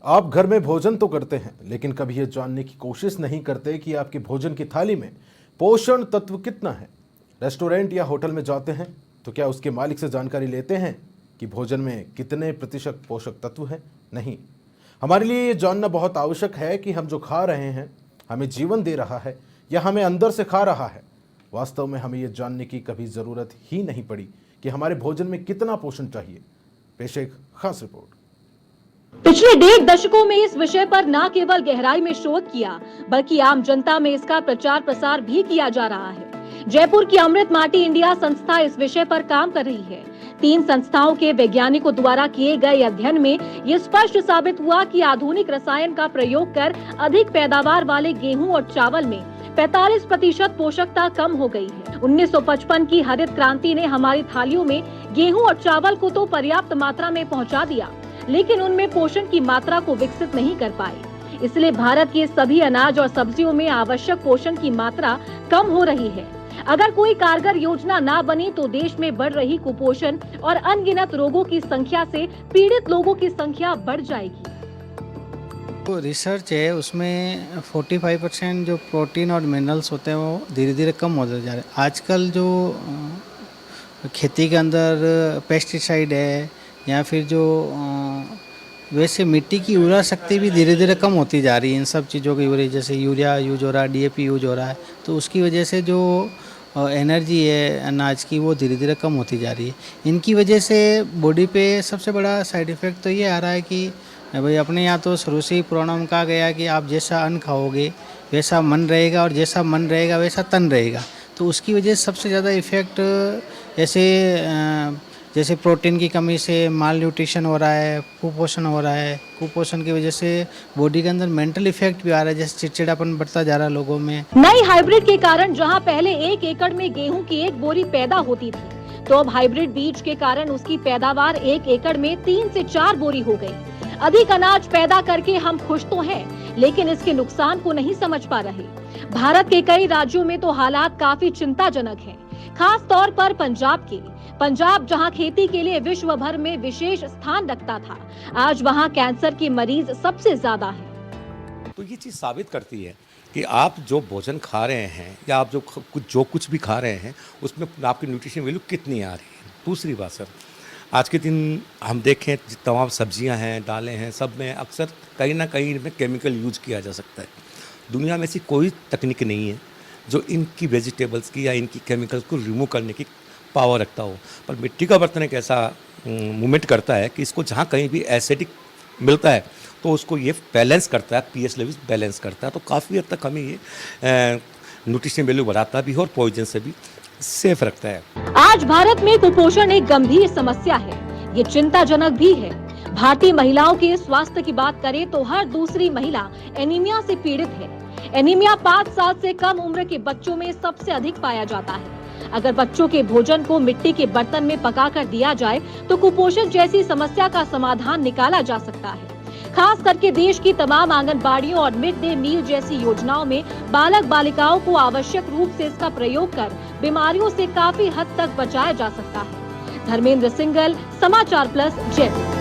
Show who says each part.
Speaker 1: आप घर में भोजन तो करते हैं, लेकिन कभी ये जानने की कोशिश नहीं करते कि आपके भोजन की थाली में पोषण तत्व कितना है। रेस्टोरेंट या होटल में जाते हैं तो क्या उसके मालिक से जानकारी लेते हैं कि भोजन में कितने प्रतिशत पोषक तत्व है? नहीं। हमारे लिए ये जानना बहुत आवश्यक है कि हम जो खा रहे हैं हमें जीवन दे रहा है या हमें अंदर से खा रहा है। वास्तव में हमें ये जानने की कभी ज़रूरत ही नहीं पड़ी कि हमारे भोजन में कितना पोषण चाहिए। पेश एक खास रिपोर्ट।
Speaker 2: पिछले 1.5 दशकों में इस विषय पर न केवल गहराई में शोध किया, बल्कि आम जनता में इसका प्रचार प्रसार भी किया जा रहा है। जयपुर की अमृत माटी इंडिया संस्था इस विषय पर काम कर रही है। 3 संस्थाओं के वैज्ञानिकों द्वारा किए गए अध्ययन में ये स्पष्ट साबित हुआ कि आधुनिक रसायन का प्रयोग कर अधिक पैदावार वाले गेहूं और चावल में 45% पोषकता कम हो गई है। 1955 की हरित क्रांति ने हमारी थालियों में गेहूं और चावल को तो पर्याप्त मात्रा में पहुंचा दिया, लेकिन उनमें पोषण की मात्रा को विकसित नहीं कर पाए। इसलिए भारत के सभी अनाज और सब्जियों में आवश्यक पोषण की मात्रा कम हो रही है। अगर कोई कारगर योजना ना बनी तो देश में बढ़ रही कुपोषण और अनगिनत रोगों की संख्या से पीड़ित लोगों की संख्या बढ़ जाएगी।
Speaker 3: तो रिसर्च है, उसमें 45% जो प्रोटीन और मिनरल्स होते हैं वो धीरे धीरे कम होते जा रहे हैं। आजकल जो खेती के अंदर पेस्टिसाइड है या फिर जो वैसे मिट्टी की उर्वरा शक्ति भी धीरे धीरे कम होती जा रही है। इन सब चीज़ों की वजह, जैसे यूरिया यूज हो रहा है, डीएपी यूज हो रहा है, तो उसकी वजह से जो एनर्जी है अनाज की वो धीरे धीरे कम होती जा रही है। इनकी वजह से बॉडी पे सबसे बड़ा साइड इफ़ेक्ट तो ये आ रहा है कि भाई अपने यहाँ तो शुरू से ही पुराना में कहा गया कि आप जैसा अन्न खाओगे वैसा मन रहेगा और जैसा मन रहेगा वैसा तन रहेगा। तो उसकी वजह से सबसे ज़्यादा इफ़ेक्ट जैसे प्रोटीन की कमी से माल न्यूट्रिशन हो रहा है, कुपोषण हो रहा है। कुपोषण की वजह से बॉडी के अंदर मेंटल इफेक्ट भी आ रहा है, जैसे चिड़चिड़ापन बढ़ता जा रहा है लोगों में।
Speaker 2: नई हाइब्रिड के कारण जहां पहले 1 एकड़ में गेहूं की 1 बोरी पैदा होती थी, तो अब हाइब्रिड बीज के कारण उसकी पैदावार 1 एकड़ में 3 से 4 बोरी हो गई। अधिक अनाज पैदा करके हम खुश तो हैं, लेकिन इसके नुकसान को नहीं समझ पा रहे। भारत के कई राज्यों में तो हालात काफी चिंताजनक हैं, खास तौर पर पंजाब जहां खेती के लिए विश्व भर में विशेष स्थान रखता था, आज वहां कैंसर के मरीज सबसे ज्यादा हैं।
Speaker 4: तो ये चीज़ साबित करती है कि आप जो भोजन खा रहे हैं या आप जो कुछ भी खा रहे हैं उसमें आपकी न्यूट्रिशन वैल्यू कितनी आ रही है। दूसरी बात सर, आज के दिन हम देखें तमाम सब्जियां हैं, दालें हैं, सब में अक्सर कहीं ना कहीं में केमिकल यूज किया जा सकता है। दुनिया में ऐसी कोई तकनीक नहीं है जो इनकी वेजिटेबल्स की या इनकी केमिकल्स को रिमूव करने की पावर रखता हो। पर मिट्टी का बर्तन एक ऐसा मूवमेंट करता है कि इसको जहाँ कहीं भी एसिडिक मिलता है तो उसको ये बैलेंस करता है, पीएच लेवल बैलेंस करता है। तो काफ़ी हद तक हमें ये न्यूट्रिशन वैल्यू बढ़ाता भी और पॉइजन से भी सेफ रखता है।
Speaker 2: आज भारत में कुपोषण एक गंभीर समस्या है, ये चिंताजनक भी है। भारतीय महिलाओं के स्वास्थ्य की बात करें तो हर दूसरी महिला एनीमिया से पीड़ित है। एनीमिया 5 साल से कम उम्र के बच्चों में सबसे अधिक पाया जाता है। अगर बच्चों के भोजन को मिट्टी के बर्तन में पकाकर दिया जाए तो कुपोषण जैसी समस्या का समाधान निकाला जा सकता है। खास करके देश की तमाम आंगनबाड़ियों और मिड डे मील जैसी योजनाओं में बालक बालिकाओं को आवश्यक रूप से इसका प्रयोग कर बीमारियों से काफी हद तक बचाया जा सकता है। धर्मेंद्र सिंगल, समाचार प्लस, जयपुर।